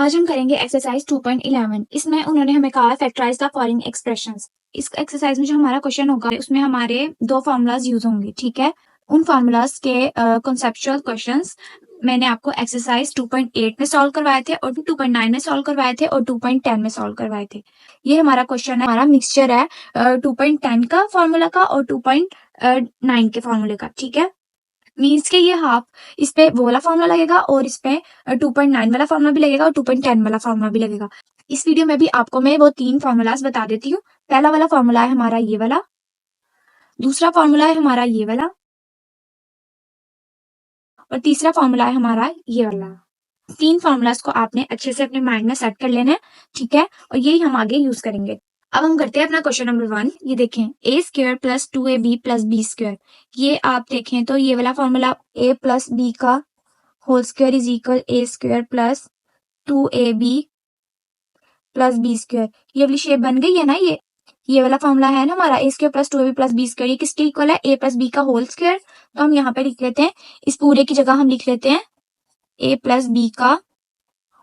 आज हम करेंगे एक्सरसाइज 2.11। इसमें उन्होंने हमें कहा है फैक्टराइज द फॉलोइंग एक्सप्रेशंस। इस एक्सरसाइज में जो हमारा क्वेश्चन होगा उसमें हमारे दो फार्मूलाज यूज होंगे, ठीक है। उन फार्मूलाज के कॉन्सेप्चुअल क्वेश्चंस मैंने आपको एक्सरसाइज 2.8 में सॉल्व करवाए थे और 2.9 में सॉल्व करवाए थे और 2.10 में सॉल्व करवाए थे। ये हमारा क्वेश्चन है, हमारा मिक्सचर है 2.10 का फार्मूला का और 2.9 के फार्मूले का, ठीक है। मीन्स के ये हाफ इस पे वो वाला फॉर्मूला लगेगा और इस पे 2.9 वाला फॉर्मूला भी लगेगा और 2.10 वाला फॉर्मूला भी लगेगा। इस वीडियो में भी आपको मैं वो तीन फॉर्मूलाज बता देती हूँ। पहला वाला फॉर्मूला है हमारा ये वाला, दूसरा फॉर्मूला है हमारा ये वाला और तीसरा फॉर्मूला है हमारा ये वाला। तीन फॉर्मूलाज को आपने अच्छे से अपने माइंड में सेट कर लेना है, ठीक है, और यही हम आगे यूज करेंगे। अब हम करते हैं अपना क्वेश्चन नंबर 1। ये देखें a square plus 2ab plus B square. ये आप देखें तो ये वाला फॉर्मूला a प्लस बी का whole square is equal a square plus 2ab plus B square. ये वाली शेप बन गई है ना। ये वाला फॉर्मूला है ना हमारा a square plus 2ab plus B square. ये किसके इक्वल है? a प्लस बी का होल स्क्वायर। तो हम यहाँ पे लिख लेते हैं, इस पूरे की जगह हम लिख लेते हैं a प्लस बी का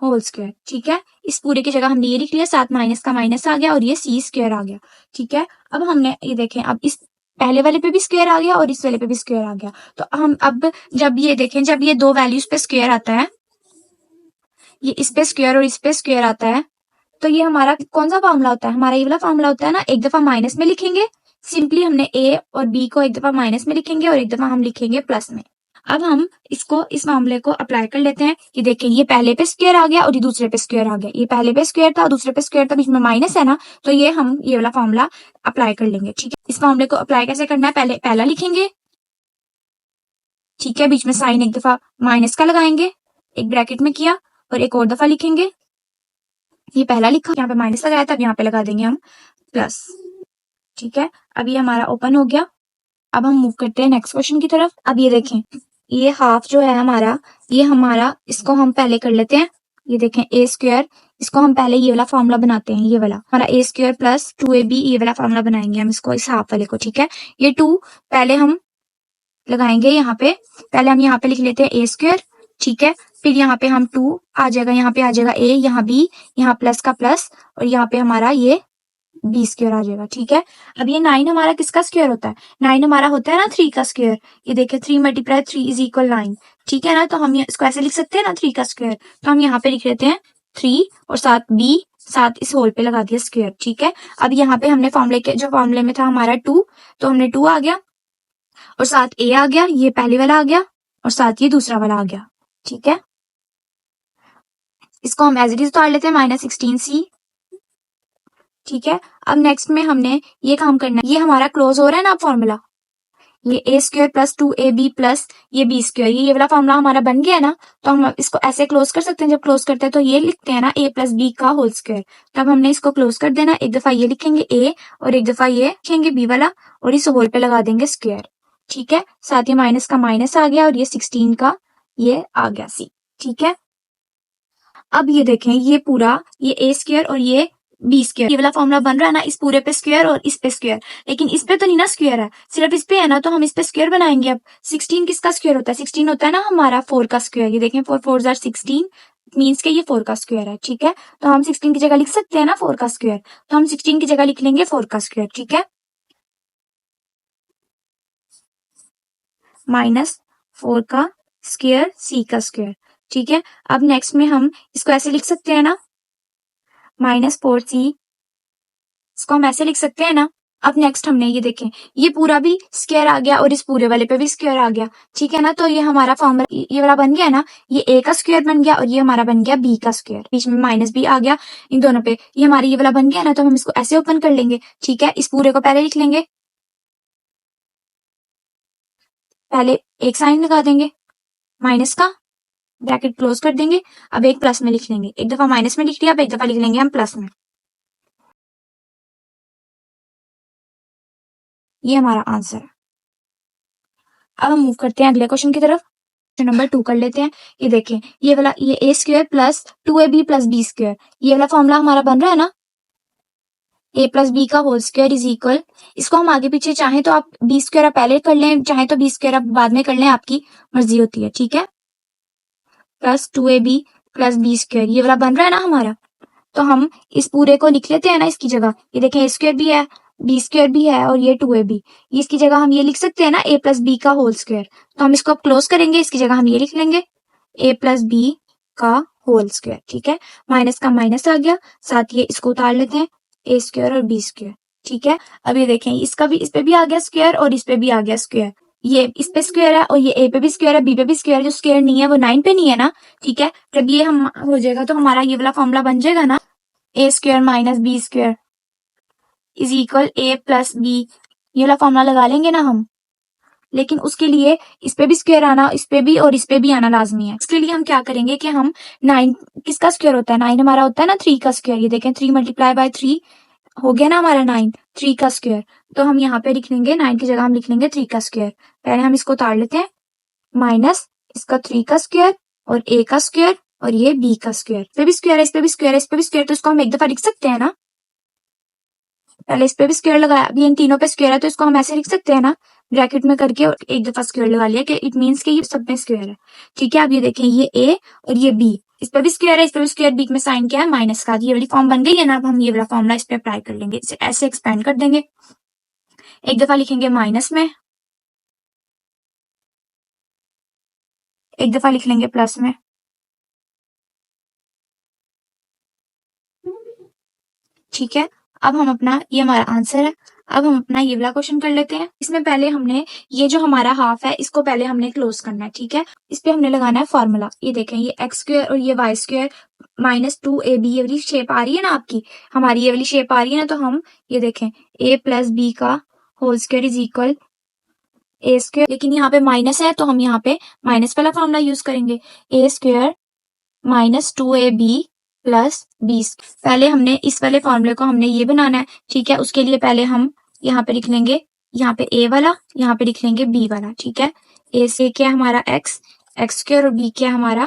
होल स्क्वायर, ठीक है। इस पूरे की जगह हमने ये लिख लिया, साथ माइनस का माइनस आ गया और ये सी स्क्वायर आ गया, ठीक है। अब हमने ये देखें, अब इस पहले वाले पे भी स्क्वायर आ गया और इस वाले पे भी स्क्वायर आ गया। तो हम अब जब ये देखें, जब ये दो वैल्यूज पे स्क्वायर आता है, ये इस पे स्क्वायर और इस पे स्क्वायर आता है, तो ये हमारा कौन सा फॉर्मूला होता है? हमारा ये वाला फॉर्मूला होता है ना। एक दफा माइनस में लिखेंगे, सिंपली हमने ए और बी को एक दफा माइनस में लिखेंगे और एक दफा हम लिखेंगे प्लस में। अब हम इसको इस मामले को अप्लाई कर लेते हैं। ये देखिए, ये पहले पे स्क्वायर आ गया और ये दूसरे पे स्क्वायर आ गया। ये पहले पे स्क्वायर था और दूसरे पे स्क्वायर था, बीच में माइनस है ना, तो ये हम ये वाला फॉर्मूला अप्लाई कर लेंगे, ठीक है। इस फॉर्मूले को अप्लाई कैसे करना है? पहले पहला लिखेंगे, ठीक है, बीच में साइन एक दफा माइनस का लगाएंगे, एक ब्रैकेट में किया, और एक और दफा लिखेंगे। ये पहला लिखा, यहाँ पे माइनस लगाया था, अब यहाँ पे लगा देंगे हम प्लस, ठीक है। अब ये हमारा ओपन हो गया। अब हम मूव करते हैं नेक्स्ट क्वेश्चन की तरफ। अब ये देखें, ये हाफ जो है हमारा, ये हमारा, इसको हम पहले कर लेते हैं। ये देखें ए स्क्वायर, इसको हम पहले ये वाला फॉर्मूला बनाते हैं, ये वाला हमारा ए स्क्वायर प्लस 2ab, ये वाला फॉर्मूला बनाएंगे हम इसको, इस हाफ वाले को, ठीक है। ये 2 पहले हम लगाएंगे यहाँ पे, पहले हम यहाँ पे लिख लेते हैं ए स्क्वायर, ठीक है। फिर यहाँ पे हम 2 आ जाएगा, यहाँ पे आ जाएगा a, यहाँ b, यहाँ प्लस का प्लस, और यहाँ पे हमारा ये बी स्क्वायर आ जाएगा, ठीक है। अब ये 9 हमारा किसका स्क्वायर होता है? 9 हमारा होता है ना 3 का स्क्वायर। ये देखिए 3 मल्टीप्लाई 3 इज इक्वल 9, ठीक है ना। तो हम इसको ऐसे लिख सकते हैं ना 3 का स्क्वायर। तो हम यहाँ पे लिख लेते हैं 3 और साथ b, साथ इस होल पे लगा दिया स्क्वायर, ठीक है। अब यहाँ पे हमने फॉर्मूले के, जो फॉर्मूले में था हमारा 2, तो हमने 2 आ गया और साथ a आ गया, ये पहले वाला आ गया, और साथ ये दूसरा वाला आ गया, ठीक है। इसको हम एज इट इज उतार लेते हैं, -16c, ठीक है। अब नेक्स्ट में हमने ये काम करना है, ये हमारा क्लोज हो रहा है ना फॉर्मूला, ये a square plus 2ab plus ये b स्क्वायर, ये वाला फॉर्मूला हमारा बन गया है ना। तो हम इसको ऐसे क्लोज कर सकते हैं। जब क्लोज करते हैं तो ये लिखते हैं ना a प्लस b का होल स्क्वायर, तब हमने इसको क्लोज कर देना। एक दफा ये लिखेंगे a और एक दफा ये लिखेंगे b वाला, और इस होल पे लगा देंगे स्क्वायर, ठीक है। साथ ही माइनस का माइनस आ गया और ये 16 का ये आ गया c, ठीक है। अब ये देखें, ये पूरा ये a स्क्वायर और ये बी स्क्वायर, ये वाला फॉर्मूला बन रहा है ना, इस पूरे पे स्क्वायर और इस पे स्क्वायर, लेकिन इस पे तो नहीं ना स्क्वायर है, सिर्फ इस पे है ना, तो हम इस पे स्क्वायर बनाएंगे। अब 16 किसका स्क्वायर होता है? 16 होता है ना हमारा 4 का स्क्वायर। ये देखें 4 4 जार 16, मीन्स के ये 4 का स्क्वायर है, ठीक है। तो हम 16 की जगह लिख सकते हैं ना 4 का स्क्वायर, तो हम 16 की जगह लिख लेंगे 4 का स्क्वायर, ठीक है, -4 का स्क्वायर c का स्क्वायर, ठीक है। अब नेक्स्ट में हम इसको ऐसे लिख सकते हैं ना, -4c, इसको हम ऐसे लिख सकते हैं ना। अब नेक्स्ट हमने ये देखें, ये पूरा भी स्क्वायर आ गया और इस पूरे वाले पे भी स्क्वायर आ गया, ठीक है ना। तो ये हमारा फॉर्मूला ये वाला बन गया ना, ये a का स्क्वायर बन गया और ये हमारा बन गया b का स्क्वायर, बीच में माइनस भी आ गया इन दोनों पे, ये हमारी ये वाला बन गया ना। तो हम इसको ऐसे ओपन कर लेंगे, ठीक है। इस पूरे को पहले लिख लेंगे, पहले एक साइन लगा देंगे माइनस का, ब्रैकेट क्लोज कर देंगे। अब एक प्लस में लिख लेंगे, एक दफा माइनस में लिख लिया, अब एक दफा लिख लेंगे हम प्लस में। ये हमारा आंसर है। अब हम मूव करते हैं अगले क्वेश्चन की तरफ। क्वेश्चन नंबर 2 कर लेते हैं। ये देखें, ये वाला ये a square plus 2ab plus b square, ये वाला फॉर्मूला हमारा बन रहा है ना, a प्लस b का होल स्क्वायर इज इक्वल, इसको हम आगे पीछे चाहें तो आप b स्क्वायर आप पहले कर लें, चाहे तो b स्क्वायर आप बाद में कर लें, आपकी मर्जी होती है, ठीक है। Plus 2ab plus B square, ये वाला बन रहा है ना हमारा। तो हम इस पूरे को लिख लेते हैं ना इसकी जगह। ये देखें ए स्क्वायर भी है, बी स्क्वायर भी है और ये 2ab। इसकी जगह हम ये लिख सकते हैं ना ए प्लस बी का होल स्क्वायर। तो हम इसको अब क्लोज करेंगे, इसकी जगह हम ये लिख लेंगे ए प्लस बी का होल स्क्वायर। ठीक है, माइनस का माइनस आ गया, साथ ये इसको उतार लेते हैं ए स्क्वायर और बी स्क्वायर। ठीक है, अब ये देखें इसका भी, इस पे भी आ गया स्क्वायर और इस पे भी आ गया स्क्वायर। ये इस पे स्क्वायर है और ये ए पे भी स्क्वायर है, बी पे भी स्क्वायर। जो स्क्वायर नहीं है वो 9 पे नहीं है ना। ठीक है, जब ये हम हो जाएगा तो हमारा ये वाला फॉर्मूला बन जाएगा ना, a square minus B square is equal a plus b. ये वाला फॉर्मूला लगा लेंगे ना हम। लेकिन उसके लिए इस पे भी स्क्वायर आना, इस पे भी और इस पे भी आना लाजमी है। इसके लिए हम क्या करेंगे कि हम 9 किसका स्क्वायर होता है, 9 हमारा होता है ना 3 का स्क्वायर। ये देखें 3 मल्टीप्लाई बाय 3 हो गया ना हमारा 9, 3 का स्क्वायर। तो हम यहाँ पे लिख लेंगे 9 की जगह हम लिख लेंगे 3 का स्क्वायर। पहले हम इसको उतार लेते हैं, माइनस इसका 3 का स्क्वायर और ए का स्क्वायर और ये बी का स्क्वायर। इस पे भी स्क्वायर है, इस पे भी स्क्वायर है, इस पे भी स्क्वायर। तो इसको हम एक दफा लिख सकते हैं ना, पहले इस पे भी स्क्वायर लगाया, अभी इन तीनों पे स्क्वायर है तो इसको हम ऐसे लिख सकते हैं ना, ब्रैकेट में करके और एक दफा स्क्वायर लगा लिया कि इट मीन्स कि ये सब में स्क्वायर है। ठीक है, अब ये देखें ये ए और ये बी, इस पे भी स्क्वायर है, इस पे भी स्क्वायर, बीच में साइन क्या है माइनस का। ये वाली फॉर्म बन गई है ना। अब हम ये वाला फॉर्मूला इस पे अप्लाई कर लेंगे, इसे ऐसे एक्सपेंड कर देंगे। एक दफा लिखेंगे माइनस में, एक दफा लिख लेंगे प्लस में। ठीक है, अब हम अपना, ये हमारा आंसर है। अब हम अपना ये वाला क्वेश्चन कर लेते हैं। इसमें पहले हमने ये जो हमारा हाफ है इसको पहले हमने क्लोज करना है। ठीक है, इस पे हमने लगाना है फॉर्मूला। ये देखें ये एक्स स्क्वायर और ये वाई स्क्वायर माइनस 2ab, ये वाली शेप आ रही है ना आपकी, हमारी ये वाली शेप आ रही है ना। तो हम ये देखें a प्लस बी का whole square is equal A square, लेकिन यहाँ पे माइनस है तो हम यहाँ पे माइनस वाला फॉर्मूला यूज करेंगे, a square minus 2ab plus b. पहले हमने इस वाले फॉर्मूले को हमने ये बनाना है। ठीक है, उसके लिए पहले हम यहाँ पे लिख लेंगे, यहाँ पे ए वाला, यहाँ पे लिख लेंगे बी वाला। ठीक है, ए से क्या हमारा एक्स, एक्स स्क्वायर और बी क्या हमारा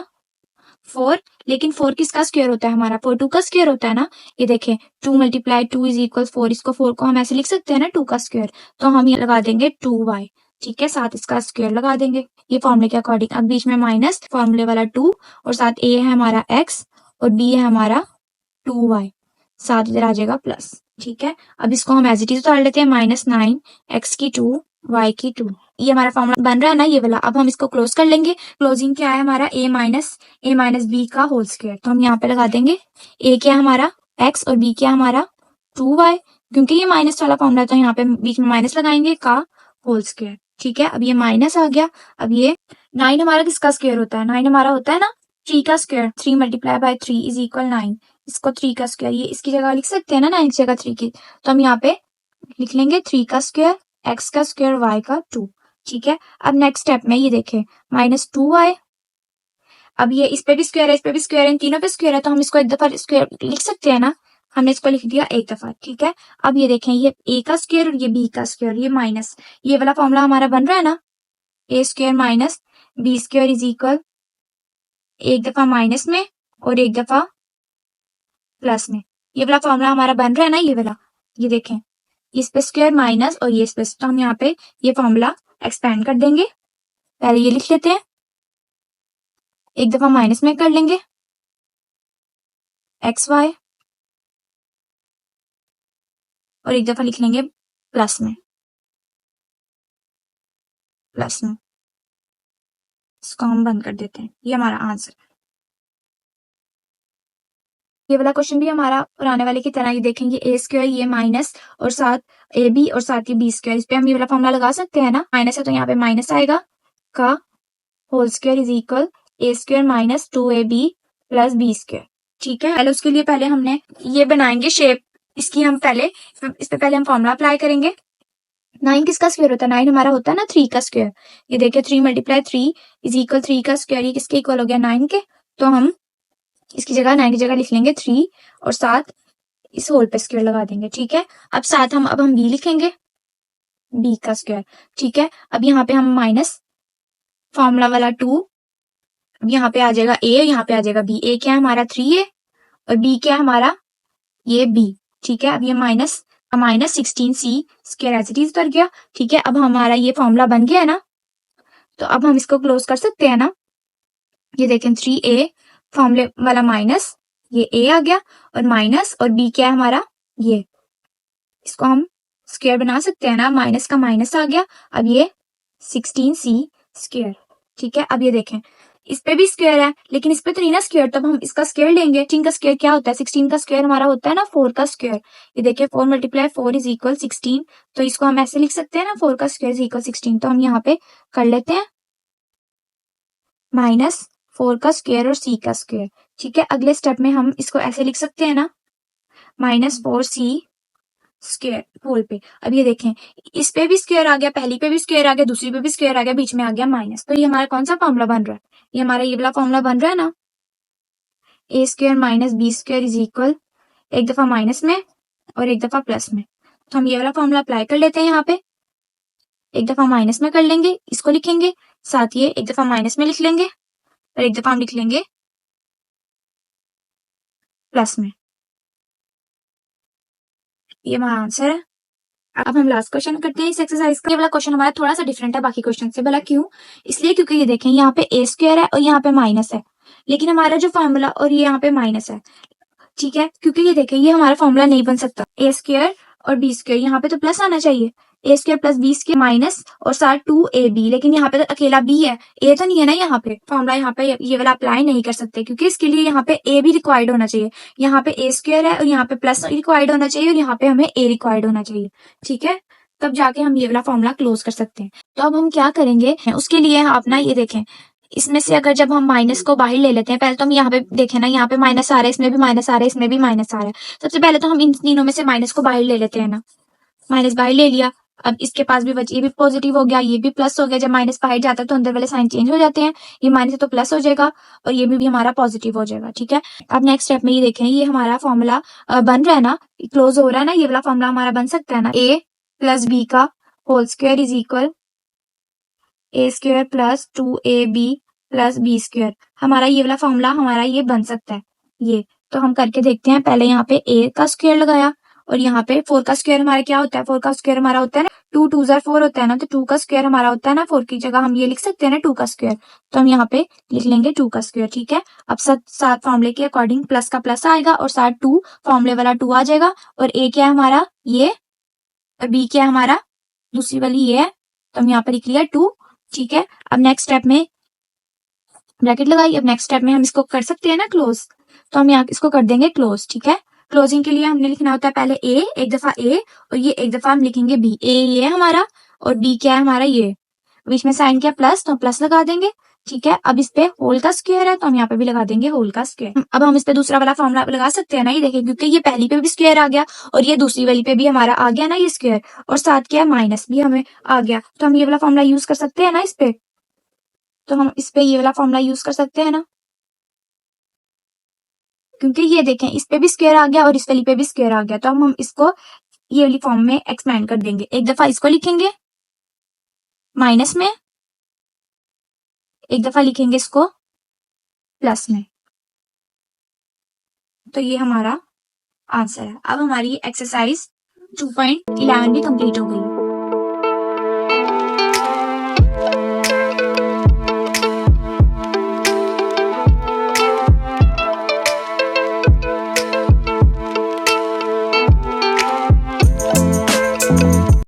4। लेकिन 4 किसका स्क्वायर होता है हमारा, 4 2 का स्क्वायर होता है ना। ये देखें 2 मल्टीप्लाई 2 इज इक्वल 4, इसको 4 को हम ऐसे लिख सकते हैं ना 2 का स्क्वायर। तो हम ये लगा देंगे 2y। ठीक है, साथ इसका स्क्वायर लगा देंगे ये फॉर्मूले के अकॉर्डिंग। अब बीच में माइनस फॉर्मूले वाला 2 और साथ ए है हमारा एक्स और बी है हमारा 2y, साथ इधर आ जाएगा प्लस। ठीक है, अब इसको हम एज इट इज उतार लेते हैं, -9 x की 2 y की 2। ये हमारा फॉर्मूला बन रहा है ना ये वाला। अब हम इसको क्लोज कर लेंगे। क्लोजिंग क्या है हमारा, a माइनस बी का होल स्क्वायर। तो हम यहाँ पे लगा देंगे a क्या हमारा x और b क्या हमारा 2y। क्योंकि ये माइनस वाला फॉर्मूला तो यहाँ पे बीच में माइनस लगाएंगे का होल स्क्वायर। ठीक है, अब ये माइनस आ गया। अब ये 9 हमारा किसका स्क्वायर होता है, 9 हमारा होता है ना 3 का square. 3 multiply by 3 is equal 9। इसको 3 का स्क्वायर, ये इसकी जगह लिख सकते हैं ना 9 की जगह 3 की। तो हम यहाँ पे लिख लेंगे 3 का स्क्वायर, x का स्क्वायर, y का 2। ठीक है, अब नेक्स्ट स्टेप में ये देखें -2y। अब ये इस पे भी स्क्वायर है, इस पे भी स्क्वायर है, इन तीनों पे स्क्वायर है। तो हम इसको एक दफा स्क्वायर लिख सकते हैं ना, हमने इसको लिख दिया एक दफा। ठीक है, अब ये देखें ये a का स्क्वायर और ये b का स्क्वायर, ये माइनस, ये वाला फॉर्मूला हमारा बन रहा है ना, a square minus B square is equal एक दफा माइनस में और एक दफा प्लस में। ये वाला फॉर्मूला हमारा बन रहा है ना ये वाला। ये देखें इस पे स्क्वायर माइनस और ये स्पेस, तो हम यहाँ पे ये फॉर्मूला एक्सपेंड कर देंगे। पहले ये लिख लेते हैं, एक दफा माइनस में कर लेंगे एक्स वाई और एक दफा लिख लेंगे प्लस में, प्लस में। इसको हम बंद कर देते हैं, ये हमारा आंसर। ये वाला क्वेश्चन भी हमारा पुराने वाले की तरह ही देखेंगे, ए स्क्वायर ये माइनस और साथ ए बी और साथ ही बी स्क्वायर। इस पे हम ये वाला फॉर्मूला लगा सकते हैं ना, माइनस है तो यहाँ पे माइनस आएगा का whole square is equal A square minus 2ab plus B square. ठीक है, पहले उसके लिए पहले हमने ये बनाएंगे शेप इसकी। हम पहले इस पे पहले हम फॉर्मूला अप्लाई करेंगे। 9 किसका स्क्वायर होता है, 9 हमारा होता है ना 3 का स्क्वायर। ये देखिए 3 मल्टीप्लाई 3 इज इक्वल 3 का स्क्वायर, ये किसके इक्वल हो गया 9 के। तो हम इसकी जगह 9 की जगह लिख लेंगे 3 और साथ इस होल पे स्क्वायर लगा देंगे। ठीक है, अब साथ हम बी लिखेंगे, बी का स्क्वायर। ठीक है, अब यहाँ पे हम माइनस फॉर्मूला वाला 2, अब यहाँ पे आ जाएगा ए, यहाँ पे आ जाएगा बी। ए क्या है हमारा 3a और बी क्या है हमारा ये बी। ठीक है, अब ये minus 16c square as it is कर गया। ठीक है, अब हमारा ये फॉर्मूला बन गया है ना। तो अब हम इसको क्लोज कर सकते हैं ना। ये देखें 3a फॉर्मूले वाला माइनस, ये ए आ गया और माइनस, और बी क्या है हमारा, ये, इसको हम स्क्वायर बना सकते हैं ना, माइनस का माइनस आ गया। अब ये 16c स्क्वायर, ठीक है। अब ये देखें इस पे भी स्क्वायर है, लेकिन इस पे तो नहीं ना स्क्वायर, तब हम इसका स्क्वायर लेंगे। 16 का स्क्वायर क्या होता है, 16 का स्क्वायर हमारा होता है ना 4 का स्क्वायर। ये देखिए 4 × 4 इज इक्वल 16, तो इसको हम ऐसे लिख सकते हैं ना, 4 का स्क्वायर इज इक्वल 16। तो हम यहाँ पे कर लेते हैं माइनस 4 का स्क्वायर और c का स्क्वायर, ठीक है। अगले स्टेप में हम इसको ऐसे लिख सकते हैं ना, -4c स्क्वायर होल पे। अब ये देखें इस पे भी स्क्वायर आ गया, पहली पे भी स्क्वायर आ गया, दूसरी पे भी स्क्वायर आ गया, बीच में आ गया माइनस। तो ये हमारा कौन सा फॉर्मूला बन रहा है, ये हमारा ये वाला फॉर्मूला बन रहा है ना, a square minus B square is equal, एक दफा माइनस में और एक दफा प्लस में। तो हम ये वाला फॉर्मूला अप्लाई कर लेते हैं यहाँ पे, एक दफा माइनस में कर लेंगे, इसको लिखेंगे, साथ ये एक दफा माइनस में लिख लेंगे और एक दफा हम लिख लेंगे प्लस में। ये हमारा आंसर है। अब हम लास्ट क्वेश्चन करते हैं इस एक्सरसाइज का। ये वाला क्वेश्चन हमारा थोड़ा सा डिफरेंट है बाकी क्वेश्चन से। भला क्यों, इसलिए क्योंकि ये देखें यहाँ पे ए स्क्वायर है और यहाँ पे माइनस है, लेकिन हमारा जो फॉर्मूला और ये यहाँ पे माइनस है, ठीक है। क्योंकि ये देखें ये हमारा फॉर्मूला नहीं बन सकता, ए स्क्वायर और बी स्क्वायर, यहाँ पे तो प्लस आना चाहिए, a square plus B square minus और साथ 2ab, लेकिन यहाँ पे तो अकेला b है, ए तो नहीं है ना यहाँ पे। फॉर्मूला यहाँ पे ये वाला अप्लाई नहीं कर सकते, क्योंकि इसके लिए यहाँ पे ए भी रिक्वायर्ड होना चाहिए। यहाँ पे ए स्क्वायर है और यहाँ पे प्लस रिक्वायर्ड होना चाहिए और यहाँ पे हमें ए रिक्वायर्ड होना चाहिए, ठीक है। तब जाके हम ये वाला फॉर्मूला क्लोज कर सकते हैं। तो अब हम क्या करेंगे, उसके लिए आप ना ये देखें, इसमें से अगर जब हम माइनस को बाहर ले लेते हैं, पहले तो हम यहाँ पे देखें ना, यहाँ पे माइनस आ रहा है, इसमें भी माइनस आ रहा है, इसमें भी माइनस आ रहा है। सबसे पहले तो हम इन तीनों में से माइनस को बाहर ले लेते हैं ना, माइनस बाहर ले लिया। अब इसके पास भी बच, ये भी पॉजिटिव हो गया, ये भी प्लस हो गया। जब माइनस बाहर जाता है तो अंदर वाले साइन चेंज हो जाते हैं, ये माइनस है तो प्लस हो जाएगा और ये भी हमारा पॉजिटिव हो जाएगा, ठीक है। अब नेक्स्ट स्टेप में ये देखें, ये हमारा फॉर्मूला बन रहा है ना, क्लोज हो रहा है ना, ये वाला फॉर्मूला हमारा बन सकता है ना, a प्लस बी का whole square is equal A square plus 2ab plus B square. हमारा ये वाला फॉर्मूला हमारा ये बन सकता है। ये तो हम करके देखते हैं। पहले यहाँ पे a का स्क्वायर लगाया और यहाँ पे 4 का स्क्वायर हमारा क्या होता है, 4 का स्क्वायर हमारा होता है ना 2 2 जार 4 होता है ना, तो 2 का स्क्वायर हमारा होता है ना 4 की जगह हम ये लिख सकते हैं ना 2 का स्क्वायर, तो हम यहाँ पे लिख लेंगे 2 का स्क्वायर, ठीक है। अब सात फॉर्मूले के अकॉर्डिंग प्लस का प्लस आएगा और साथ 2 फॉर्मूले वाला 2 आ जाएगा, और a क्या है हमारा ये, और b क्या है हमारा दूसरी वाली ये है, तो हम यहाँ पे लिख लिया 2, ठीक है। अब नेक्स्ट स्टेप में ब्रैकेट लगाई, अब नेक्स्ट स्टेप में हम इसको कर सकते हैं ना क्लोज, तो हम यहाँ इसको कर देंगे क्लोज, ठीक है। क्लोजिंग के लिए हमने लिखना होता है पहले a, एक दफा a और ये एक दफा हम लिखेंगे b, a ये है हमारा और b क्या है हमारा ये, बीच में साइन क्या प्लस, तो प्लस लगा देंगे, ठीक है। अब इस पे होल का स्क्वायर है तो हम यहाँ पे भी लगा देंगे होल का स्क्वायर। अब हम इस पे दूसरा वाला फॉर्मूला लगा सकते हैं ना, ये देखिए क्योंकि ये पहली पे भी स्क्वायर आ गया और ये दूसरी वाली पे भी हमारा आ गया ना ये स्क्वायर, और साथ क्या माइनस भी हमें आ गया, तो हम ये वाला फॉर्मूला यूज कर सकते हैं ना इस पे, तो हम इस पे ये वाला फॉर्मूला यूज कर सकते हैं ना, क्योंकि ये देखें इस पे भी स्क्वायर आ गया और इस वाली पे भी स्क्वायर आ गया, तो हम इसको ये वाली फॉर्म में एक्सपेंड कर देंगे। एक दफा इसको लिखेंगे माइनस में, एक दफा लिखेंगे इसको प्लस में, तो ये हमारा आंसर है। अब हमारी एक्सरसाइज 2.11 भी कंप्लीट हो गई।